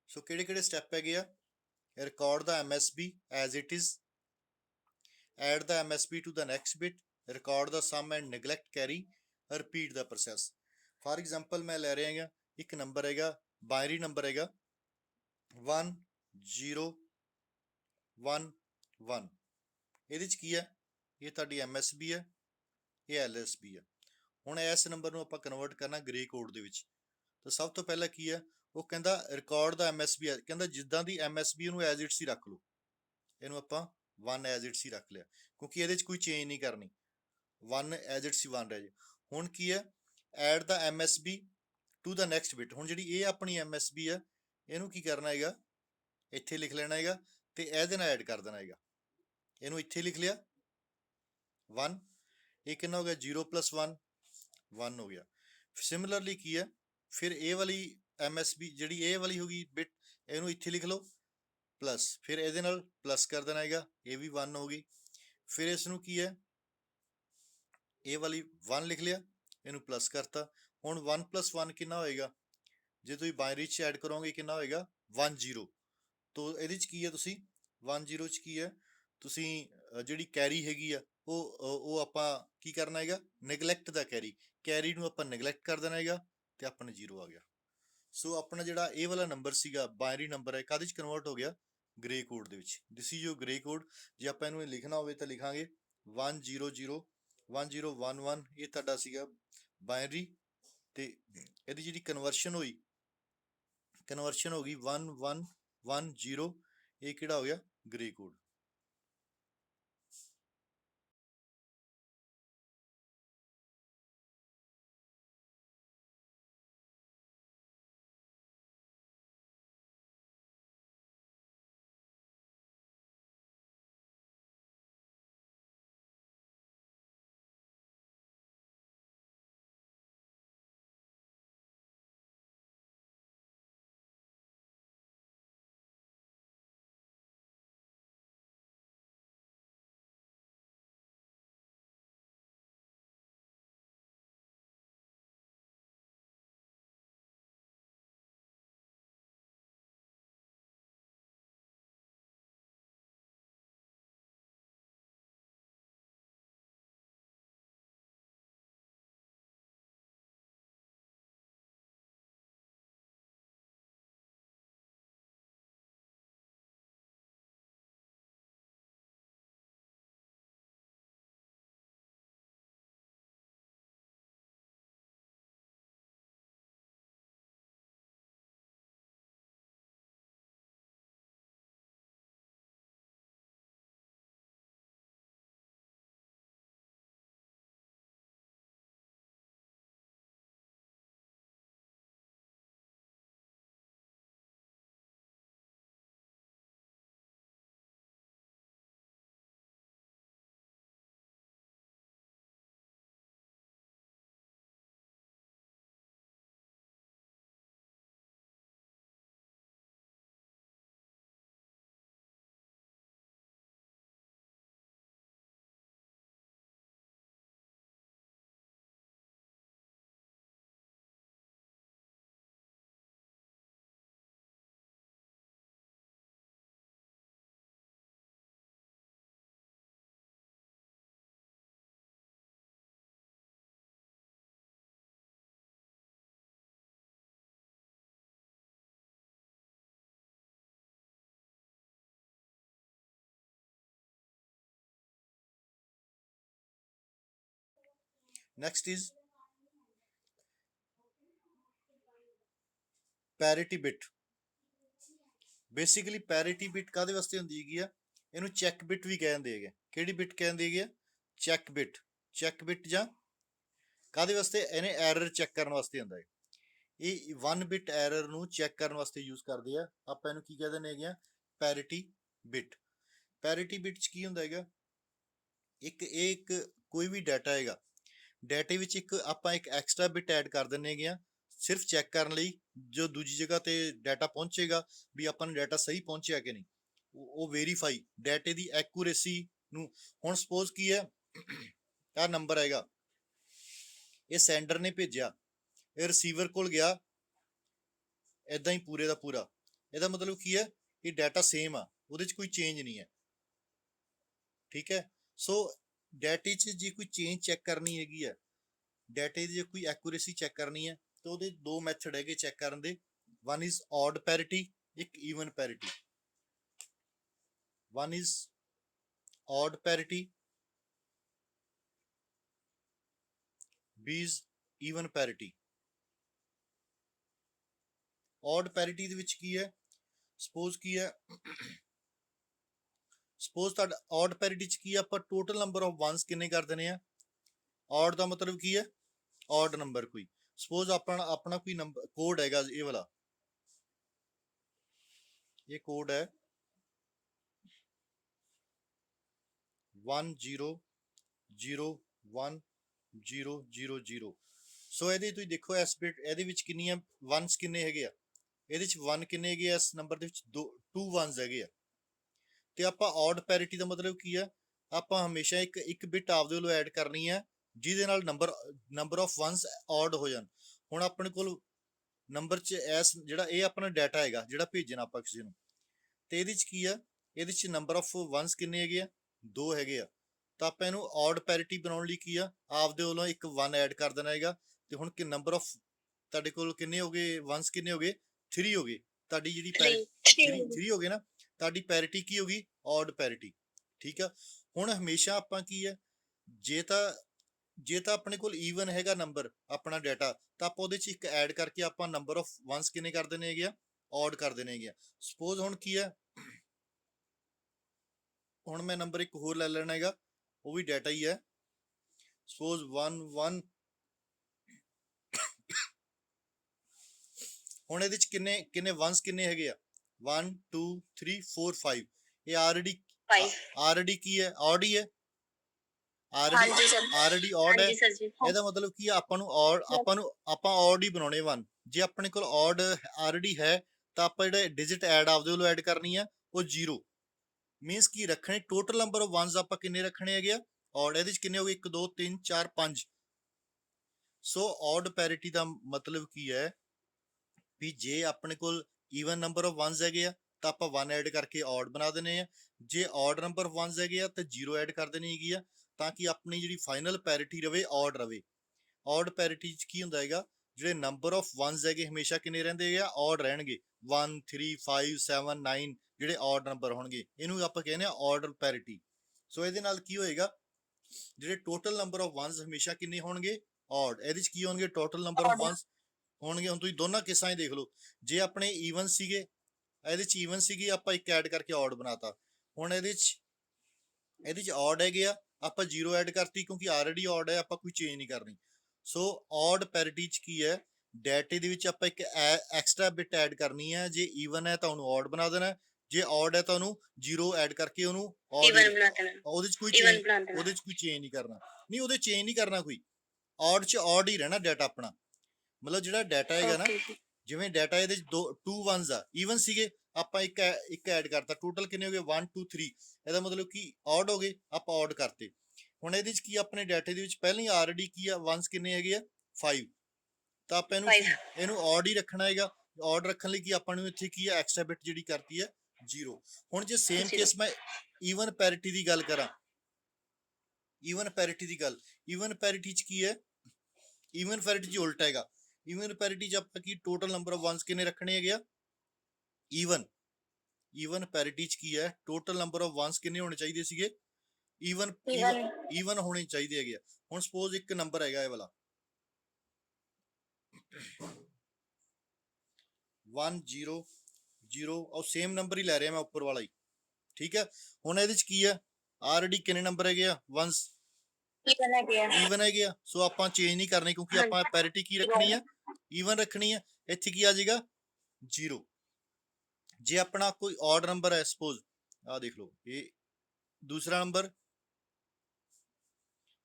ਸੋ ਕਿਹੜੇ ਕਿਹੜੇ ਸਟੈਪ ਹੈਗੇ ਆ, record the MSB as it is, add the MSB to the next bit, record the sum and neglect carry, repeat the process. For example ਮੈਂ ਲੈ ਰਿਹਾ ਹੈਗਾ, ਇੱਕ ਨੰਬਰ ਹੈਗਾ, ਬਾਇਨਰੀ ਨੰਬਰ ਹੈਗਾ 1011, ਇਹਦੇ 'ਚ ਕੀ ਹੈ, ਇਹ ਤੁਹਾਡੀ MSB ਹੈ, ਇਹ LSB ਹੈ। ਹੁਣ ਇਸ ਨੰਬਰ ਨੂੰ ਆਪਾਂ ਕਨਵਰਟ ਕਰਨਾ ਗ੍ਰੇ ਕੋਡ ਦੇ ਵਿੱਚ। ਤਾਂ ਸਭ ਤੋਂ ਪਹਿਲਾਂ ਕੀ ਹੈ, ਉਹ ਕਹਿੰਦਾ ਰਿਕਾਰਡ ਦਾ MSB ਹੈ, ਕਹਿੰਦਾ ਜਿੱਦਾਂ ਦੀ MSB ਉਹਨੂੰ ਐਜ਼ ਇਟਸ ਹੀ ਰੱਖ ਲਓ। ਇਹਨੂੰ ਆਪਾਂ 1 ਐਜ਼ ਇਟਸ ਹੀ ਰੱਖ ਲਿਆ, ਕਿਉਂਕਿ ਇਹਦੇ 'ਚ ਕੋਈ ਚੇਂਜ ਨਹੀਂ ਕਰਨੀ, 1 ਐਜ਼ ਇਟਸ ਹੀ 1 ਰਹਿ ਜੇ। ਹੁਣ ਕੀ ਹੈ, add the MSB to the next bit. ਹੁਣ ਜਿਹੜੀ ਇਹ ਆਪਣੀ MSB ਆ, ਇਹਨੂੰ ਕੀ ਕਰਨਾ ਹੈਗਾ, ਇੱਥੇ ਲਿਖ ਲੈਣਾ ਹੈਗਾ ਤੇ ਇਹਦੇ ਨਾਲ ਐਡ ਕਰ ਦੇਣਾ ਹੈਗਾ। ਇਹਨੂੰ ਇੱਥੇ ਲਿਖ ਲਿਆ 1, ਇਹ ਕਿੰਨਾ ਹੋ ਗਿਆ 0 + 1 1 ਹੋ ਗਿਆ। ਸਿਮਿਲਰਲੀ ਕੀ ਹੈ, ਫਿਰ ਇਹ ਵਾਲੀ MSB ਜਿਹੜੀ ਇਹ ਵਾਲੀ ਹੋ ਗਈ ਬਿਟ, ਇਹਨੂੰ ਇੱਥੇ ਲਿਖ ਲਓ ਪਲੱਸ, ਫਿਰ ਇਹਦੇ ਨਾਲ ਪਲੱਸ ਕਰ ਦੇਣਾ ਹੈਗਾ, ਇਹ ਵੀ 1 ਹੋ ਗਈ। ਫਿਰ ਇਸ ਨੂੰ ਕੀ ਹੈ, ਇਹ ਵਾਲੀ 1 ਲਿਖ ਲਿਆ, ਇਹਨੂੰ ਪਲੱਸ ਕਰਤਾ। ਹੁਣ 1 + 1 ਕਿੰਨਾ ਹੋਏਗਾ, ਜੇ ਤੁਸੀਂ ਬਾਇਨਰੀ 'ਚ ਐਡ ਕਰੋਗੇ ਕਿੰਨਾ ਹੋਏਗਾ 1 0। ਤੋ ਇਹਦੇ 'ਚ ਕੀ ਹੈ, ਤੁਸੀਂ 1 0 'ਚ ਕੀ ਹੈ, ਤੁਸੀਂ ਜਿਹੜੀ ਕੈਰੀ ਹੈਗੀ ਆ ਉਹ ਆਪਾਂ ਕੀ ਕਰਨਾ ਹੈਗਾ, ਨੈਗਲੈਕਟ ਦਾ ਕੈਰੀ ਨੂੰ ਆਪਾਂ ਨੈਗਲੈਕਟ ਕਰ ਦੇਣਾ ਹੈਗਾ ਤੇ ਆਪਣਾ 0 ਆ ਗਿਆ। ਸੋ ਆਪਣਾ ਜਿਹੜਾ ਇਹ ਵਾਲਾ ਨੰਬਰ ਸੀਗਾ ਬਾਇਨਰੀ ਨੰਬਰ ਹੈ, ਕਾਹਦੇ 'ਚ ਕਨਵਰਟ ਹੋ ਗਿਆ, ਗ੍ਰੇ ਕੋਡ ਦੇ ਵਿੱਚ। This is your grey code. ਜੇ ਆਪਾਂ ਇਹਨੂੰ ਲਿਖਣਾ ਹੋਵੇ ਤਾਂ ਲਿਖਾਂਗੇ 1 0 0 1 0 1 1, ਇਹ ਤੁਹਾਡਾ ਸੀਗਾ ਬਾਇਨਰੀ, ਤੇ ਇਹਦੀ ਜਿਹੜੀ ਕਨਵਰਸ਼ਨ ਹੋ ਗਈ 1 1 1 0, ਇਹ ਕਿਹੜਾ ਹੋ ਗਿਆ gray code. Next is parity bit। Basically parity bit ਕਾਹਦੇ ਵਾਸਤੇ ਹੁੰਦੀ ਹੈਗੀ ਆ, ਇਹਨੂੰ ਚੈੱਕ ਬਿਟ ਵੀ ਕਹਿੰਦੇ ਹੈਗੇ। ਕਿਹੜੀ ਬਿਟ ਕਹਿੰਦੇ ਹੈਗੇ ਆ, ਚੈੱਕ ਬਿਟ। ਚੈੱਕ ਬਿਟ ਜਾਂ ਕਾਹਦੇ ਵਾਸਤੇ, ਇਹਨੇ ਐਰਰ ਚੈੱਕ ਕਰਨ ਵਾਸਤੇ ਹੁੰਦਾ ਹੈ। ਇਹ 1 ਬਿਟ ਐਰਰ ਨੂੰ ਚੈੱਕ ਕਰਨ ਵਾਸਤੇ ਯੂਜ਼ ਕਰਦੇ ਆ। ਆਪਾਂ ਇਹਨੂੰ ਕੀ ਕਹਿ ਦਿੰਦੇ ਹੈਗੇ ਆ, ਪੈਰਿਟੀ ਬਿਟ। ਪੈਰਿਟੀ ਬਿਟ 'ਚ ਕੀ ਹੁੰਦਾ ਹੈਗਾ, ਇੱਕ ਕੋਈ ਵੀ ਡਾਟਾ ਹੈਗਾ, ਡਾਟੇ ਵਿੱਚ ਆਪਾਂ ਇੱਕ ਐਕਸਟਰਾ ਬਿਟ ਐਡ ਕਰ ਦਿੰਦੇ ਹੈਗੇ ਆ, ਸਿਰਫ ਚੈੱਕ ਕਰਨ ਲਈ, ਜੋ ਦੂਜੀ ਜਗ੍ਹਾ ਤੇ ਡਾਟਾ ਪਹੁੰਚੇਗਾ ਵੀ ਆਪਾਂ ਨੂੰ ਡਾਟਾ ਸਹੀ ਪਹੁੰਚਿਆ ਕਿ ਨਹੀਂ, ਉਹ ਵੈਰੀਫਾਈ ਡਾਟੇ ਦੀ ਐਕੂਰੇਸੀ ਨੂੰ। ਹੁਣ ਸਪੋਜ਼ ਕੀ ਹੈ, ਆਹ ਨੰਬਰ ਹੈਗਾ, ਇਹ ਸੈਂਡਰ ਨੇ ਭੇਜਿਆ, ਇਹ ਰਿਸੀਵਰ ਕੋਲ ਗਿਆ, ਇਦਾਂ ਹੀ ਪੂਰੇ ਦਾ ਪੂਰਾ। ਇਹਦਾ ਮਤਲਬ ਕੀ ਹੈ, ਇਹ ਡਾਟਾ ਸੇਮ ਆ, ਉਹਦੇ 'ਚ ਕੋਈ ਚੇਂਜ ਨਹੀਂ ਹੈ। ਠੀਕ ਹੈ, ਸੋ ਡਾਟੇ 'ਚ ਜੇ ਕੋਈ ਚੇਂਜ ਚੈੱਕ ਕਰਨੀ ਹੈਗੀ ਹੈ, ਡਾਟੇ ਦੀ ਜੇ ਕੋਈ ਐਕੂਰੇਸੀ ਚੈੱਕ ਕਰਨੀ ਹੈ, ਤਾਂ ਉਹਦੇ ਦੋ ਮੈਥਡ ਹੈਗੇ ਚੈੱਕ ਕਰਨ ਦੇ। ਵਨ ਇਜ਼ ਔਡ ਪੈਰਿਟੀ, ਇੱਕ even parity. One is odd parity, B is even parity. Odd parity ਦੇ ਵਿੱਚ ਕੀ ਹੈ, ਸਪੋਜ਼ ਕੀ ਹੈ, ਸਪੋਜ਼ ਤੁਹਾਡਾ ਔਡ ਪੈਰਿਟੀ 'ਚ ਕੀ ਆਪਾਂ ਟੋਟਲ ਨੰਬਰ ਆਫ ਵਨਸ ਕਿੰਨੇ ਕਰ ਦਿੰਦੇ ਆ। ਔਡ ਦਾ ਮਤਲਬ ਕੀ ਹੈ, ऑड नंबर कोई सपोज अपना अपना कोई नंबर कोड हैगा ये वाला, ये कोड है 10010000। ਸੋ ਇਹਦੇ ਤੁਸੀਂ ਦੇਖੋ ਇਸ ਬਿਟ ਇਹਦੇ ਵਿੱਚ ਕਿੰਨੀਆਂ ਵਨਸ ਕਿੰਨੇ ਹੈਗੇ ਆ, ਇਹਦੇ ਵਿੱਚ 1 ਕਿੰਨੇ ਹੈਗੇ ਆ, ਇਸ ਨੰਬਰ ਦੇ ਵਿੱਚ 2 ਵਨਸ ਹੈਗੇ ਆ। ਤੇ ਆਪਾਂ ਔਡ ਪੈਰਿਟੀ ਦਾ ਮਤਲਬ ਕੀ ਆ, ਆਪਾਂ ਹਮੇਸ਼ਾ ਇੱਕ ਬਿਟ ਆਪਦੇ ਵੱਲੋਂ ਐਡ ਕਰਨੀ ਹੈ ਜਿਹਦੇ ਨਾਲ ਨੰਬਰ ਆਫ ਵਨਸ ਔਡ ਹੋ ਜਾਣ। ਹੁਣ ਆਪਣੇ ਕੋਲ ਨੰਬਰ 'ਚ ਐਸ ਜਿਹੜਾ ਇਹ ਆਪਣਾ ਡਾਟਾ ਹੈਗਾ ਜਿਹੜਾ ਭੇਜਣਾ ਆਪਾਂ ਕਿਸੇ ਨੂੰ, ਤੇ ਇਹਦੇ 'ਚ ਕੀ ਆ, ਇਹਦੇ 'ਚ ਨੰਬਰ ਆਫ ਵਨਸ ਕਿੰਨੇ ਹੈਗੇ ਆ, 2 ਹੈਗੇ ਆ। ਤਾਂ ਆਪਾਂ ਇਹਨੂੰ ਔਡ ਪੈਰਿਟੀ ਬਣਾਉਣ ਲਈ ਕੀ ਆ, ਆਪਦੇ ਵੱਲੋਂ ਇੱਕ 1 ਐਡ ਕਰ ਦੇਣਾ ਹੈਗਾ। ਤੇ ਹੁਣ ਕਿ ਨੰਬਰ ਆਫ ਤੁਹਾਡੇ ਕੋਲ ਕਿੰਨੇ ਹੋ ਗਏ, ਵਨਸ ਕਿੰਨੇ ਹੋ ਗਏ, 3 ਹੋ ਗਏ। ਤੁਹਾਡੀ ਜਿਹੜੀ 3 ਹੋ ਗਏ ਨਾ, ਤੁਹਾਡੀ ਪੈਰਿਟੀ ਕੀ ਹੋ ਗਈ, ਔਡ ਪੈਰਿਟੀ। ਠੀਕ ਆ। ਹੁਣ ਹਮੇਸ਼ਾ ਆਪਾਂ ਕੀ ਹੈ, ਜੇ ਤਾਂ ਆਪਣੇ ਕੋਲ ਈਵਨ ਹੈਗਾ ਨੰਬਰ ਆਪਣਾ ਡਾਟਾ, ਤਾਂ ਆਪਾਂ ਉਹਦੇ 'ਚ ਇੱਕ ਐਡ ਕਰਕੇ ਆਪਾਂ ਨੰਬਰ ਆਫ ਵਨਸ ਕਿੰਨੇ ਕਰ ਦੇਣੇ ਹੈਗੇ ਆ, ਔਡ ਕਰ ਦੇਣੇ ਹੈਗੇ ਆ। ਸਪੋਜ਼ ਹੁਣ ਕੀ ਹੈ, ਹੁਣ ਮੈਂ ਨੰਬਰ ਇੱਕ ਹੋਰ ਲੈ ਲੈਣਾ ਹੈਗਾ, ਉਹ ਵੀ ਡਾਟਾ ਹੀ ਹੈ। ਸਪੋਜ਼ 1 ਹੁਣ ਇਹਦੇ 'ਚ ਕਿੰਨੇ ਵਨਸ ਕਿੰਨੇ ਹੈਗੇ ਆ, 1 2 3 4 5। ਇਹ ਆਲਰੇਡੀ ਕੀ ਹੈ, ਔਡ ਹੀ ਹੈ, ਆਲਰੇਡੀ ਔਡ ਹੈ। ਇਹਦਾ ਮਤਲਬ ਕੀ ਆ, ਆਪਾਂ ਔਡ ਹੀ ਬਣਾਉਣੇ 1। ਜੇ ਆਪਣੇ ਕੋਲ ਔਡ ਆਲਰੇਡੀ ਹੈ ਤਾਂ ਆਪਾਂ ਜਿਹੜੇ ਡਿਜਿਟ ਐਡ ਆਪਦੇ ਵੱਲੋਂ ਐਡ ਕਰਨੀ ਆ ਉਹ 0 ਮੀਨਸ ਕੀ ਰੱਖਣੇ, ਟੋਟਲ ਨੰਬਰ ਆਫ ਵਨਸ ਆਪਾਂ ਕਿੰਨੇ ਰੱਖਣੇ ਹੈਗੇ ਆ, ਔਡ। ਇਹਦੇ 'ਚ ਕਿੰਨੇ ਹੋ ਗਏ, 1 2 3 4 5। ਸੋ ਔਡ ਪੈਰਿਟੀ ਦਾ ਮਤਲਬ ਕੀ ਹੈ ਵੀ ਜੇ ਆਪਣੇ ਕੋਲ ਈਵਨ ਨੰਬਰ ਆਫ ਵਨਸ ਹੈਗੇ ਆ ਤਾਂ ਆਪਾਂ 1 ਐਡ ਕਰਕੇ ਔਡ ਬਣਾ ਦਿੰਦੇ ਆ, ਜੇ ਔਡ ਨੰਬਰ ਆਫ ਵਨਸ ਹੈਗੇ ਆ ਤਾਂ 0 ਐਡ ਕਰ ਦੇਣੀ ਹੈਗੀ ਆ, ਤਾਂ ਕਿ ਆਪਣੀ ਜਿਹੜੀ ਫਾਈਨਲ ਪੈਰਿਟੀ ਰਵੇ, ਔਡ ਰਵੇ। ਔਡ ਪੈਰਿਟੀ 'ਚ ਕੀ ਹੁੰਦਾ ਹੈਗਾ, ਜਿਹੜੇ ਨੰਬਰ ਆਫ ਵਨਸ ਹੈਗੇ ਹਮੇਸ਼ਾ ਕਿੰਨੇ ਰਹਿੰਦੇ ਹੈਗੇ ਆ, ਔਡ ਰਹਿਣਗੇ। 1 3 5 7 9 ਜਿਹੜੇ ਔਡ ਨੰਬਰ ਹੋਣਗੇ, ਇਹਨੂੰ ਆਪਾਂ ਕਹਿੰਦੇ ਆ ਔਡ ਪੈਰਿਟੀ। ਸੋ ਇਹਦੇ ਨਾਲ ਕੀ ਹੋਏਗਾ, ਜਿਹੜੇ ਟੋਟਲ ਨੰਬਰ ਆਫ ਵਨਸ ਹਮੇਸ਼ਾ ਕਿੰਨੇ ਹੋਣਗੇ, ਔਡ। ਇਹਦੇ 'ਚ ਕੀ ਹੋਣਗੇ, ਟੋਟਲ ਨੰਬਰ ਆਫ ਵਨਸ ਹੋਣਗੇ। ਹੁਣ ਤੁਸੀਂ ਦੋਨਾਂ ਕੇਸਾਂ 'ਚ ਦੇਖ ਲਓ, ਜੇ ਆਪਣੇ ਈਵਨ ਸੀਗੇ, ਇਹਦੇ 'ਚ ਈਵਨ ਸੀਗੀ, ਆਪਾਂ ਇੱਕ ਐਡ ਕਰਕੇ ਔਡ ਬਣਾਤਾ। ਹੁਣ ਇਹਦੇ 'ਚ ਔਡ ਹੈਗੇ ਆ, ਆਪਾਂ 0 ਐਡ ਕਰਤੀ ਕਿਉਂਕਿ ਆਲਰੇਡੀ ਔਡ ਹੈ, ਆਪਾਂ ਕੋਈ ਚੇਂਜ ਨਹੀਂ ਕਰਨੀ। ਸੋ ਔਡ ਪੈਰਿਟੀ 'ਚ ਕੀ ਹੈ, ਡਾਟੇ ਦੇ ਵਿੱਚ ਆਪਾਂ ਇੱਕ ਐਕਸਟਰਾ ਬਿਟ ਐਡ ਕਰਨੀ ਹੈ। ਜੇ ਈਵਨ ਹੈ ਤਾਂ ਉਹਨੂੰ ਔਡ ਬਣਾ ਦੇਣਾ, ਜੇ ਔਡ ਹੈ ਤਾਂ ਉਹਨੂੰ 0 ਐਡ ਕਰਕੇ ਉਹਨੂੰ ਔਡ ਉਹਦੇ 'ਚ ਕੋਈ ਚੇਂਜ ਨਹੀਂ ਕਰਨਾ। ਨਹੀਂ, ਉਹਦੇ ਚੇਂਜ ਨਹੀਂ ਕਰਨਾ ਕੋਈ, ਔਡ 'ਚ ਔਡ ਹੀ ਰਹਿਣਾ ਡਾਟਾ ਆਪਣਾ। ਮਤਲਬ ਜਿਹੜਾ ਡਾਟਾ ਹੈਗਾ ਨਾ, ਜਿਵੇਂ ਡਾਟਾ ਇਹਦੇ 'ਚ 2 ਵਨਸ ਆ, ਈਵਨ ਸੀਗੇ, ਆਪਾਂ ਇੱਕ ਐਡ ਕਰਤਾ, ਟੋਟਲ ਕਿੰਨੇ ਹੋ ਗਏ 1 2 3। ਇਹਦਾ ਮਤਲਬ ਕੀ ਔਡ ਹੋ ਗਏ, ਆਪਾਂ ਔਡ ਕਰਤੇ। ਹੁਣ ਇਹਦੇ 'ਚ ਕੀ ਆਪਣੇ ਡਾਟੇ ਦੇ ਵਿੱਚ ਪਹਿਲਾਂ ਹੀ ਆਲਰੇਡੀ ਕੀ ਆ, ਵਨਸ ਕਿੰਨੇ ਹੈਗੇ ਆ, 5। ਤਾਂ ਆਪਾਂ ਇਹਨੂੰ ਔਡ ਹੀ ਰੱਖਣਾ ਹੈਗਾ। ਔਡ ਰੱਖਣ ਲਈ ਕੀ ਆਪਾਂ ਨੂੰ ਇੱਥੇ ਕੀ ਆ, ਐਕਸਟਰਾ ਬਿਟ ਜਿਹੜੀ ਕਰਤੀ ਹੈ 0। ਹੁਣ ਜੇ ਸੇਮ ਕੇਸ ਮੈਂ ਈਵਨ ਪੈਰਿਟੀ ਦੀ ਗੱਲ ਕਰਾਂ, ਈਵਨ ਪੈਰਿਟੀ 'ਚ ਕੀ ਹੈ, ਈਵਨ ਪੈਰਿਟੀ 'ਚ ਉਲਟਾ ਹੈਗਾ। ਈਵਨ ਪੈਰਿਟੀ 'ਚ ਆਪਾਂ ਕੀ ਟੋਟਲ ਨੰਬਰ ਆਫ ਵਨਸ ਕਿੰਨੇ ਰੱਖਣੇ ਹੈਗੇ ਆ, ਈਵਨ ਪੈਰਿਟੀ 'ਚ ਕੀ ਹੈ, ਟੋਟਲ ਨੰਬਰ ਆਫ ਵਨਸ ਕਿੰਨੇ ਹੋਣੇ ਚਾਹੀਦੇ ਸੀਗੇ, ਈਵਨ ਹੋਣੇ ਚਾਹੀਦੇ ਹੈਗੇ ਆ। ਹੁਣ ਸਪੋਜ਼ ਇੱਕ ਨੰਬਰ ਹੈਗਾ ਇਹ ਵਾਲਾ 1 0 0, ਔਰ ਸੇਮ ਨੰਬਰ ਹੀ ਲੈ ਰਿਹਾ ਮੈਂ ਉੱਪਰ ਵਾਲਾ ਹੀ। ਠੀਕ ਹੈ। ਹੁਣ ਇਹਦੇ 'ਚ ਕੀ ਆ, ਆਲਰੇਡੀ ਕਿੰਨੇ ਨੰਬਰ ਹੈਗੇ ਆ, ਵਨਸ ਈਵਨ ਹੈਗੇ ਆ। ਸੋ ਆਪਾਂ ਚੇਂਜ ਨਹੀਂ ਕਰਨੀ ਕਿਉਂਕਿ ਆਪਾਂ ਪੈਰਿਟੀ ਕੀ ਰੱਖਣੀ ਆ, ਈਵਨ ਰੱਖਣੀ ਆ। ਇੱਥੇ ਕੀ ਆ ਜਾਏਗਾ, 0। ਜੇ ਆਪਣਾ ਕੋਈ ਔਡ ਨੰਬਰ ਹੈ, ਸਪੋਜ਼ ਆਹ ਦੇਖ ਲਓ, ਇਹ ਦੂਸਰਾ ਨੰਬਰ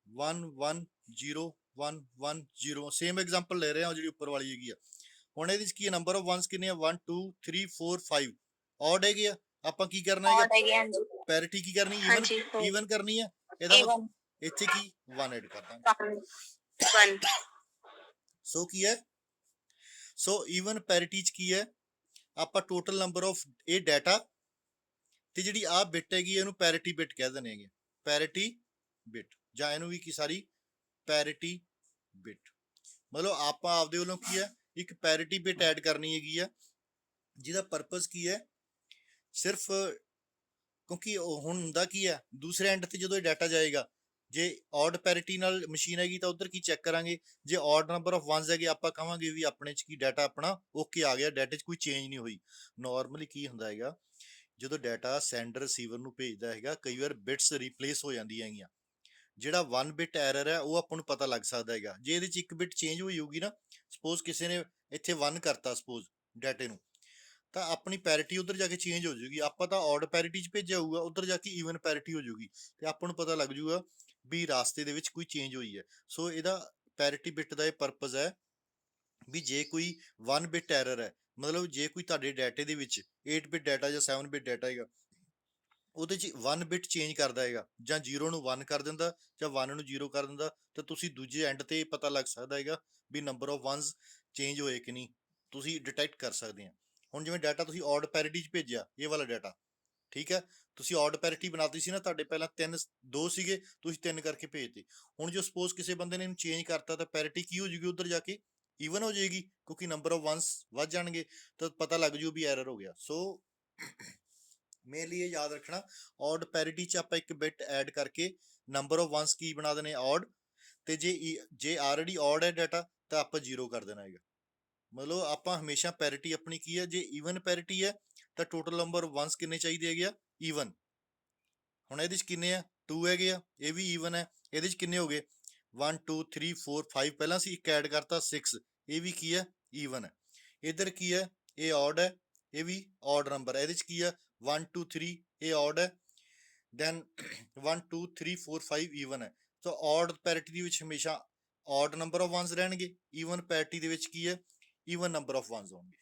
1 1 0 1 1 0, ਸੇਮ ਐਗਜ਼ਾਮਪਲ ਲੈ ਰਹੇ ਹਾਂ ਜਿਹੜੀ ਉੱਪਰ ਵਾਲੀ ਹੈਗੀ ਆ। ਹੁਣ ਇਹਦੇ 'ਚ ਕੀ ਨੰਬਰ ਆਫ ਵਨਸ ਕਿੰਨੇ ਆ, 1 2 3 4 5, ਔਡ ਹੈਗੇ ਆ। ਆਪਾਂ ਕੀ ਕਰਨਾ ਹੈਗਾ, ਪੈਰਿਟੀ ਕੀ ਕਰਨੀ, ਈਵਨ ਕਰਨੀ ਹੈ। ਇਹਦਾ ਇੱਥੇ ਕੀ 1 ਐਡ ਕਰ ਦਾਂਗੇ। ਸੋ ਕੀ ਹੈ, ਸੋ ਈਵਨ ਪੈਰਿਟੀ 'ਚ ਕੀ ਹੈ, ਆਪਾਂ ਟੋਟਲ ਨੰਬਰ ਆਫ ਇਹ ਡਾਟਾ ਤੇ ਜਿਹੜੀ ਆਹ ਬਿਟ ਹੈਗੀ ਇਹਨੂੰ ਪੈਰਿਟੀ ਬਿਟ ਕਹਿ ਦਿੰਦੇ ਹੈਗੇ, ਪੈਰਿਟੀ ਬਿਟ, ਜਾਂ ਇਹਨੂੰ ਵੀ ਕੀ ਸਾਰੀ ਪੈਰਿਟੀ ਬਿਟ। ਮਤਲਬ ਆਪਾਂ ਆਪਦੇ ਵੱਲੋਂ ਕੀ ਹੈ, ਇੱਕ ਪੈਰਿਟੀ ਬਿਟ ਐਡ ਕਰਨੀ ਹੈਗੀ ਆ, ਜਿਹਦਾ ਪਰਪਸ ਕੀ ਹੈ, ਸਿਰਫ ਕਿਉਂਕਿ ਹੁਣ ਹੁੰਦਾ ਕੀ ਹੈ, ਦੂਸਰੇ ਐਂਡ ਤੇ ਜਦੋਂ ਇਹ ਡਾਟਾ ਜਾਏਗਾ, ਜੇ ਔਡ ਪੈਰਿਟੀ ਨਾਲ ਮਸ਼ੀਨ ਹੈਗੀ ਤਾਂ ਉਧਰ ਕੀ ਚੈੱਕ ਕਰਾਂਗੇ, ਜੇ ਔਡ ਨੰਬਰ ਆਫ ਵਨਸ ਹੈਗੇ ਆਪਾਂ ਕਹਾਂਗੇ ਵੀ ਆਪਣੇ 'ਚ ਕੀ ਡਾਟਾ ਆਪਣਾ ਓਕੇ ਆ ਗਿਆ, ਡਾਟੇ 'ਚ ਕੋਈ ਚੇਂਜ ਨਹੀਂ ਹੋਈ। ਨਾਰਮਲੀ ਕੀ ਹੁੰਦਾ ਹੈਗਾ, ਜਦੋਂ ਡਾਟਾ ਸੈਂਡਰ ਰਿਸੀਵਰ ਨੂੰ ਭੇਜਦਾ ਹੈਗਾ, ਕਈ ਵਾਰ ਬਿਟਸ ਰਿਪਲੇਸ ਹੋ ਜਾਂਦੀਆਂ ਹੈਗੀਆਂ। ਜਿਹੜਾ 1 ਬਿਟ ਐਰਰ ਹੈ ਉਹ ਆਪਾਂ ਨੂੰ ਪਤਾ ਲੱਗ ਸਕਦਾ ਹੈਗਾ। ਜੇ ਇਹਦੇ ਚ 1 ਬਿਟ ਚੇਂਜ ਹੋਈ ਹੋਊਗੀ ਨਾ, ਸਪੋਜ਼ ਕਿਸੇ ਨੇ ਇੱਥੇ 1 ਕਰਤਾ ਸਪੋਜ਼ ਡਾਟੇ ਨੂੰ, ਤਾਂ ਆਪਣੀ ਪੈਰਿਟੀ ਉਧਰ ਜਾ ਕੇ ਚੇਂਜ ਹੋ ਜਾਊਗੀ। ਆਪਾਂ ਤਾਂ ਔਡ ਪੈਰਿਟੀ ਚ ਭੇਜਿਆ ਹੋਊਗਾ, ਉਧਰ ਜਾ ਕੇ ਈਵਨ ਪੈਰਿਟੀ ਹੋ ਜਾਊਗੀ, ਤੇ ਆਪਾਂ ਨੂੰ ਪਤਾ ਲੱਗ ਜਾਊਗਾ ਵੀ ਰਾਸਤੇ ਦੇ ਵਿੱਚ ਕੋਈ ਚੇਂਜ ਹੋਈ ਹੈ। ਸੋ ਇਹਦਾ ਪੈਰਿਟੀ ਬਿਟ ਦਾ ਇਹ ਪਰਪਸ ਹੈ ਵੀ ਜੇ ਕੋਈ 1 ਬਿਟ ਐਰਰ ਹੈ, ਮਤਲਬ ਜੇ ਕੋਈ ਤੁਹਾਡੇ ਡਾਟੇ ਦੇ ਵਿੱਚ 8 ਬਿਟ ਡਾਟਾ ਜਾਂ 7 ਬਿਟ ਡਾਟਾ ਹੈਗਾ, ਉਹਦੇ 'ਚ 1 ਬਿਟ ਚੇਂਜ ਕਰਦਾ ਹੈਗਾ, ਜਾਂ 0 ਨੂੰ 1 ਕਰ ਦਿੰਦਾ ਜਾਂ 1 ਨੂੰ 0 ਕਰ ਦਿੰਦਾ, ਤਾਂ ਤੁਸੀਂ ਦੂਜੇ ਐਂਡ ਤੇ ਪਤਾ ਲੱਗ ਸਕਦਾ ਹੈਗਾ ਵੀ ਨੰਬਰ ਆਫ ਵਨਸ ਚੇਂਜ ਹੋਏ ਕਿ ਨਹੀਂ, ਤੁਸੀਂ ਡਿਟੈਕਟ ਕਰ ਸਕਦੇ ਆ। ਹੁਣ ਜਿਵੇਂ ਡਾਟਾ ਤੁਸੀਂ ਔਡ ਪੈਰਿਟੀ 'ਚ ਭੇਜਿਆ, ਇਹ ਵਾਲਾ ਡਾਟਾ ਠੀਕ ਹੈ, ਤੁਸੀਂ ਔਡ ਪੈਰਿਟੀ ਬਣਾਤੀ ਸੀ ਨਾ, ਤੁਹਾਡੇ ਪਹਿਲਾਂ 2 ਸੀਗੇ, ਤੁਸੀਂ 3 ਕਰਕੇ ਭੇਜਤੇ। ਹੁਣ ਜੋ ਸਪੋਜ਼ ਕਿਸੇ ਬੰਦੇ ਨੇ ਇਹਨੂੰ ਚੇਂਜ ਕਰਤਾ, ਤਾਂ ਪੈਰਿਟੀ ਕੀ ਹੋ ਜੂਗੀ ਉਧਰ ਜਾ ਕੇ, ਈਵਨ ਹੋ ਜਾਏਗੀ, ਕਿਉਂਕਿ ਨੰਬਰ ਆਫ ਵਨਸ ਵੱਧ ਜਾਣਗੇ, ਤਾਂ ਪਤਾ ਲੱਗ ਜੂ ਵੀ ਐਰਰ ਹੋ ਗਿਆ। ਸੋ ਮੇਨਲੀ ਇਹ ਯਾਦ ਰੱਖਣਾ, ਔਡ ਪੈਰਿਟੀ 'ਚ ਆਪਾਂ 1 ਬਿਟ ਐਡ ਕਰਕੇ ਨੰਬਰ ਆਫ ਵਨਸ ਕੀ ਬਣਾ ਦੇਣੇ ਔਡ, ਤੇ ਜੇ ਆਲਰੇਡੀ ਔਡ ਹੈ ਡਾਟਾ ਤਾਂ ਆਪਾਂ 0 ਕਰ ਦੇਣਾ ਹੈਗਾ। ਮਤਲਬ ਆਪਾਂ ਹਮੇਸ਼ਾ ਪੈਰਿਟੀ ਆਪਣੀ ਕੀ ਹੈ, ਜੇ ਈਵਨ ਪੈਰਿਟੀ ਹੈ ਤਾਂ ਟੋਟਲ ਨੰਬਰ ਵਨਸ ਕਿੰਨੇ ਚਾਹੀਦੇ ਹੈਗੇ ਆ, ਈਵਨ। ਹੁਣ ਇਹਦੇ 'ਚ ਕਿੰਨੇ ਆ, 2 ਹੈਗੇ ਆ, ਇਹ ਵੀ ਈਵਨ ਹੈ। ਇਹਦੇ 'ਚ ਕਿੰਨੇ ਹੋ ਗਏ, 1 2 3 4 5, ਪਹਿਲਾਂ ਸੀ 1 ਐਡ ਕਰਤਾ 6, ਇਹ ਵੀ ਕੀ ਹੈ, ਈਵਨ ਹੈ। ਇਧਰ ਕੀ ਹੈ, ਇਹ ਔਡ ਹੈ, ਇਹ ਵੀ ਔਡ ਨੰਬਰ ਹੈ। ਇਹਦੇ 'ਚ ਕੀ ਆ, 1 2 3, ਇਹ ਔਡ ਹੈ, ਦੈਨ 1 2 3 4 5 ਈਵਨ ਹੈ। ਸੋ ਔਡ ਪੈਰਿਟੀ ਦੇ ਵਿੱਚ ਹਮੇਸ਼ਾ ਔਡ ਨੰਬਰ ਆਫ ਵਨਸ ਰਹਿਣਗੇ, ਈਵਨ ਪੈਰਿਟੀ ਦੇ ਵਿੱਚ ਕੀ ਹੈ, ਈਵਨ ਨੰਬਰ ਆਫ ਵਨਸ ਹੋਣਗੇ।